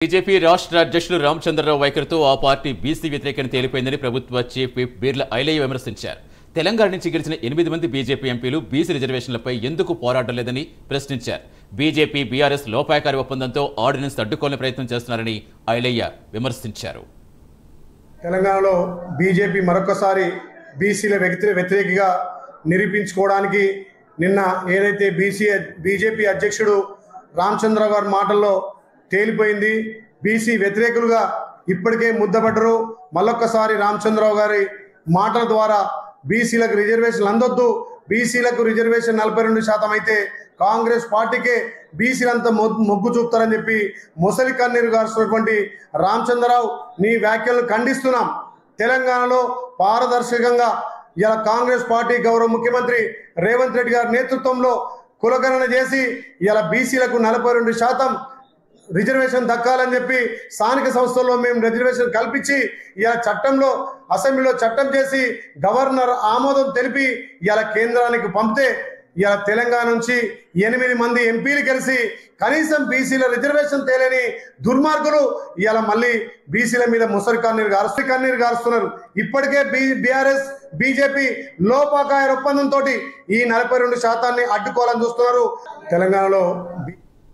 BJP రాష్ట్ర అధ్యక్షులు రామచంద్రరావు వైఖరితో ఆ పార్టీ బీసీ వ్యతిరేకని తేలిపోయిందని ప్రభుత్వ చీఫ్ విప్ బీర్ల ఐలయ్య విమర్శించారు. తెలంగాణ నుంచి గెలిచిన 8 మంది బీజేపీ ఎంపీలు బీసీ రిజర్వేషన్లపై ఎందుకు పోరాటం లేదని ప్రశ్నించారు. బీజేపీ బీఆర్ఎస్ లోపాయకారి ఒప్పందంతో ఆర్డినెన్స్ అడ్డుకోవాలని ప్రయత్నం చేస్తున్నారని ఐలయ్య విమర్శించారు. తెలంగాణలో బీజేపీ మరొకసారి బీసీల వ్యతిరేకిగా నిరూపించుకోవడానికి నిన్న ఏదైతే బీజేపీ అధ్యక్షుడు రామచంద్రరావు గారి మాటల్లో తేలిపోయింది. బీసీ వ్యతిరేకులుగా ఇప్పటికే ముద్దపడ్డరు. మళ్ళొక్కసారి రామచంద్రరావు గారి మాటల ద్వారా బీసీలకు రిజర్వేషన్లు అందొద్దు, బీసీలకు రిజర్వేషన్ 42% అయితే కాంగ్రెస్ పార్టీకే బీసీలంతా మొగ్గు చూపుతారని చెప్పి మొసలి కన్నీరు గారుస్తున్నటువంటి రామచంద్రరావు నీ వ్యాఖ్యలను ఖండిస్తున్నాం. తెలంగాణలో పారదర్శకంగా ఇలా కాంగ్రెస్ పార్టీ గౌరవ ముఖ్యమంత్రి రేవంత్ రెడ్డి గారి నేతృత్వంలో కులగణన చేసి ఇలా బీసీలకు 42% రిజర్వేషన్ దక్కాలని చెప్పి స్థానిక సంస్థల్లో మేము రిజర్వేషన్ కల్పించి ఇలా చట్టంలో అసెంబ్లీలో చట్టం చేసి గవర్నర్ ఆమోదం తెలిపి ఇలా కేంద్రానికి పంపితే ఇలా తెలంగాణ నుంచి 8 మంది ఎంపీలు కలిసి కనీసం బీసీల రిజర్వేషన్ తేలేని దుర్మార్గులు ఇలా మళ్ళీ బీసీల మీద ముసలి కన్నీరు గారుస్తున్నారు. ఇప్పటికే బీఆర్ఎస్ బీజేపీ లోపాకాయ ఒప్పందంతో ఈ 42% అడ్డుకోవాలని చూస్తున్నారు. తెలంగాణలో